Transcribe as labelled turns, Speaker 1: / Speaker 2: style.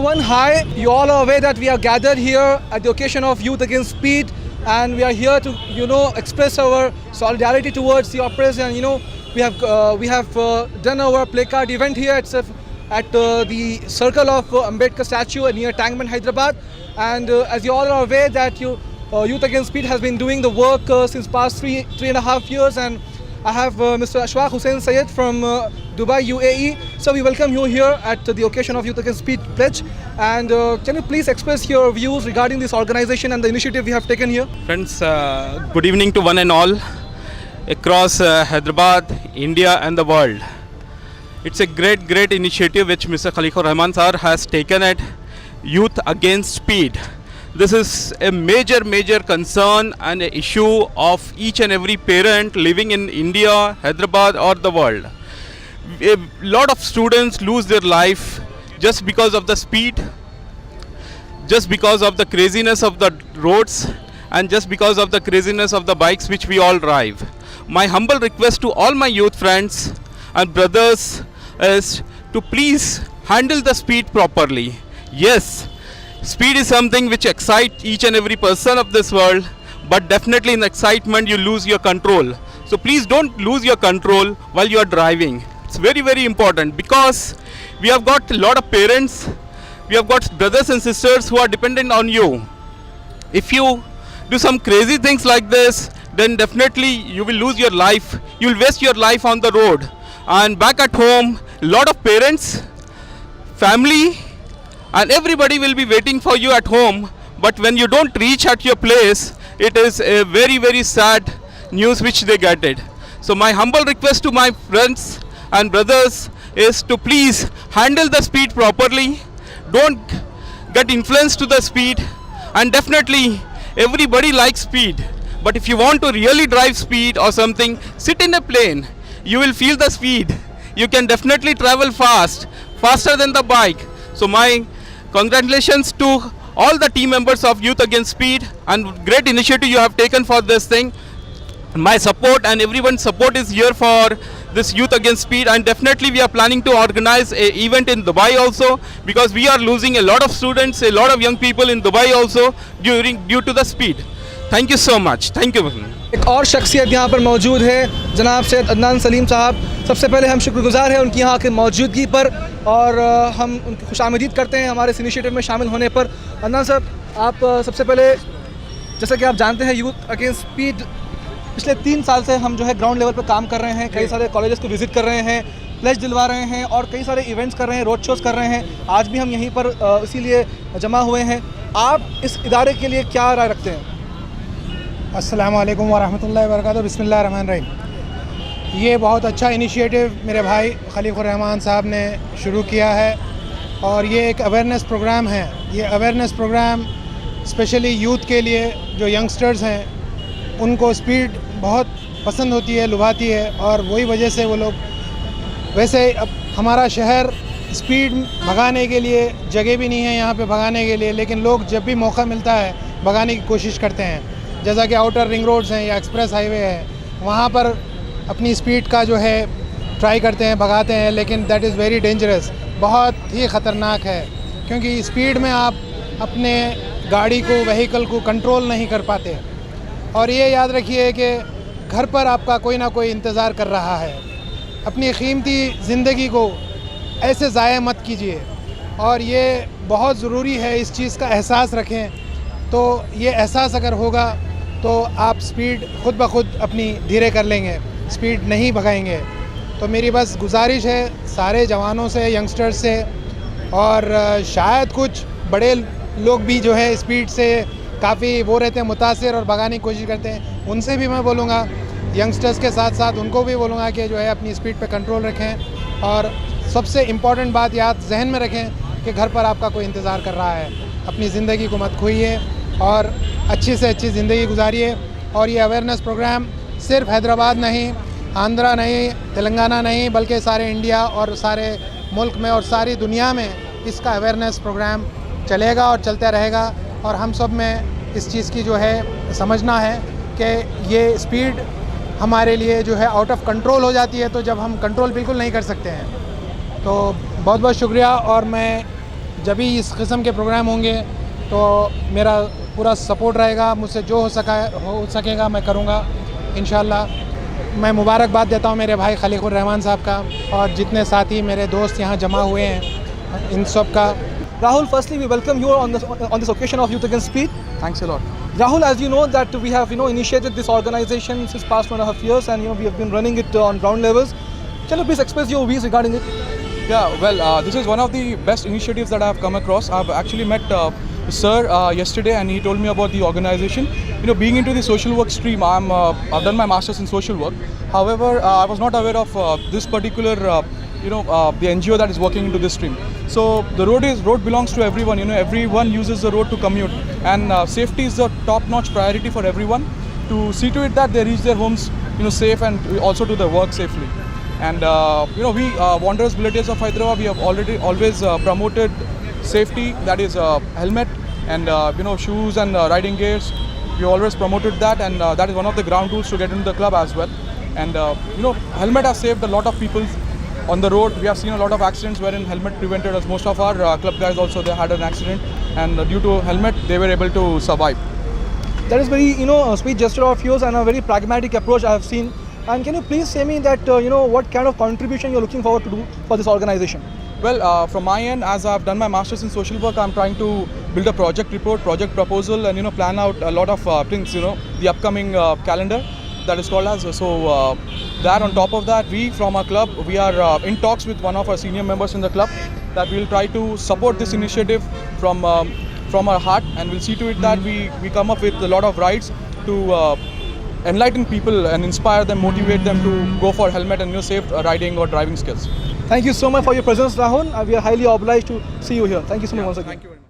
Speaker 1: everyone, hi. You all are aware that we are gathered here at the occasion of Youth Against Speed, and we are here to, express our solidarity towards the oppressed. And we have done our placard event here at the circle of Ambedkar statue near Tangman, Hyderabad. And as you all are aware that Youth Against Speed has been doing the work since past three and a half years, and I have Mr. Ashfaq Hussain Sayed from Dubai, UAE. So we welcome you here at the occasion of Youth Against Speed pledge. And can you please express your views regarding this organization and the initiative we have taken here?
Speaker 2: Friends, good evening to one and all across Hyderabad, India and the world. It's a great initiative which Mr. Khaliqur Rahman sir has taken at Youth Against Speed. This is a major concern and an issue of each and every parent living in India, Hyderabad or the world. A lot of students lose their life just because of the speed, just because of the craziness of the roads, and just because of the craziness of the bikes which we all drive. My humble request to all my youth friends and brothers is to please handle the speed properly. Yes, speed is something which excites each and every person of this world, but definitely in excitement you lose your control. So please don't lose your control while you are driving. It's very important, because we have got a lot of parents, we have got brothers and sisters who are dependent on you. If you do some crazy things like this, then definitely you will lose your life. You will waste your life on the road. And back at home, a lot of parents, family and everybody will be waiting for you at home, but when you don't reach at your place, it is a very sad news which they get it. So my humble request to my friends and brothers is to please handle the speed properly. Don't get influenced to the speed. And definitely everybody likes speed, but if you want to really drive speed or something, sit in a plane. You will feel the speed. You can definitely travel faster than the bike. So my congratulations to all the team members of Youth Against Speed, and great initiative you have taken for this thing. My support and everyone's support is here for this Youth Against Speed, and definitely we are planning to organize a event in Dubai also, because we are losing a lot of students, a lot of young people in Dubai also due to the speed. Thank you so much. Thank you.
Speaker 1: एक और शख्सियत यहाँ पर मौजूद है, जनाब सैयद अदनान सलीम साहब. सबसे पहले हम शुक्रगुजार हैं उनकी यहाँ की मौजूदगी पर, और हम उनकी खुशामदीद करते हैं हमारे इस इनिशिएटिव में शामिल होने पर. अदनान साहब, आप सबसे पहले, जैसा कि आप जानते हैं, यूथ अगेंस्ट स्पीड पिछले 3 साल से हम ग्राउंड लेवल पर काम कर रहे हैं. कई सारे कॉलेजेस को विज़िट कर रहे हैं, प्लेज दिलवा रहे हैं, और कई सारे इवेंट्स कर रहे हैं, रोड शोज़ कर रहे हैं. आज भी हम यहीं पर इसीलिए जमा हुए हैं. आप इस इदारे के लिए क्या राय रखते हैं?
Speaker 3: अस्सलाम वालेकुम वरहमतुल्लाहि वबरकातुहू. बिस्मिल्लाहिर रहमानिर रहीम. ये बहुत अच्छा इनिशिएटिव मेरे भाई खलीक़ुर रहमान साहब ने शुरू किया है, और ये एक अवेयरनेस प्रोग्राम है. ये अवेयरनेस प्रोग्राम स्पेशली यूथ के लिए, जो यंगस्टर्स हैं उनको स्पीड बहुत पसंद होती है, लुभाती है, और वही वजह से वो लोग, वैसे अब हमारा शहर स्पीड भगाने के लिए जगह भी नहीं है यहाँ पे भगाने के लिए, लेकिन लोग जब भी मौका मिलता है भगाने की कोशिश करते हैं. जैसा कि आउटर रिंग रोड्स हैं या एक्सप्रेस हाईवे है, वहाँ पर अपनी स्पीड का ट्राई करते हैं, भगाते हैं, लेकिन दैट इज़ वेरी डेंजरस. बहुत ही ख़तरनाक है, क्योंकि स्पीड में आप अपने गाड़ी को, व्हीकल को कंट्रोल नहीं कर पाते. और ये याद रखिए कि घर पर आपका कोई ना कोई इंतज़ार कर रहा है. अपनी कीमती ज़िंदगी को ऐसे ज़ाया मत कीजिए, और ये बहुत ज़रूरी है, इस चीज़ का एहसास रखें. तो ये एहसास अगर होगा तो आप स्पीड खुद ब खुद अपनी धीरे कर लेंगे, स्पीड नहीं भगाएंगे. तो मेरी बस गुजारिश है सारे जवानों से, यंगस्टर्स से, और शायद कुछ बड़े लोग भी स्पीड से काफ़ी वो रहते हैं, मुतासिर, और भगाने की कोशिश करते हैं. उनसे भी मैं बोलूँगा, यंगस्टर्स के साथ साथ उनको भी बोलूँगा कि अपनी स्पीड पे कंट्रोल रखें. और सबसे इम्पॉर्टेंट बात याद जहन में रखें कि घर पर आपका कोई इंतज़ार कर रहा है. अपनी ज़िंदगी को मत खोइए और अच्छी से अच्छी ज़िंदगी गुजारिए. और ये अवेयरनेस प्रोग्राम सिर्फ हैदराबाद नहीं, आंध्रा नहीं, तेलंगाना नहीं, बल्कि सारे इंडिया और सारे मुल्क में और सारी दुनिया में इसका अवेयरनेस प्रोग्राम चलेगा और चलता रहेगा. और हम सब में इस चीज़ की समझना है कि ये स्पीड हमारे लिए आउट ऑफ कंट्रोल हो जाती है, तो जब हम कंट्रोल बिल्कुल नहीं कर सकते हैं. तो बहुत बहुत शुक्रिया. और मैं जब भी इस किस्म के प्रोग्राम होंगे तो मेरा पूरा सपोर्ट रहेगा, मुझसे जो हो सकेगा मैं करूँगा इंशाल्लाह। मैं मुबारकबाद देता हूँ मेरे भाई खलीकुर रहमान साहब का और जितने साथी मेरे दोस्त यहाँ जमा हुए हैं इन सब का।
Speaker 1: Rahul, firstly, we welcome you on this occasion of Youth Against Speed.
Speaker 4: Thanks a lot.
Speaker 1: Rahul, as you know that we have initiated this organization since past 1.5 years, and we have been running it on ground levels. Can you please express your views regarding it?
Speaker 4: Yeah, well, this is one of the best initiatives that I have come across. I've actually met Sir yesterday, and he told me about the organization. Being into the social work stream, I've done my masters in social work. However, I was not aware of this particular, the NGO that is working into this stream. So the road belongs to everyone. Everyone uses the road to commute, and safety is the top-notch priority for everyone. To see to it that they reach their homes, safe, and also to their work safely. And we Wanderers Villages of Hyderabad, we have always promoted safety, that is helmet and shoes and riding gears. We always promoted that, and that is one of the ground rules to get into the club as well. And helmet has saved a lot of people on the road. We have seen a lot of accidents wherein helmet prevented us. Most of our club guys also, they had an accident, and due to helmet they were able to survive.
Speaker 1: That is very sweet gesture of yours and a very pragmatic approach I have seen. And can you please say me that what kind of contribution you're looking forward to do for this organization?
Speaker 4: Well, from my end, as I've done my masters in social work, I'm trying to build a project report, project proposal, and plan out a lot of things. The upcoming calendar that is called as. So that on top of that, we from our club, we are in talks with one of our senior members in the club that we'll try to support this initiative from our heart, and we'll see to it that we come up with a lot of rides to enlighten people and inspire them, motivate them to go for helmet and safe riding or driving skills.
Speaker 1: Thank you so much for your presence, Rahul. We are highly obliged to see you here. Thank you so much once again.
Speaker 4: Thank you very much.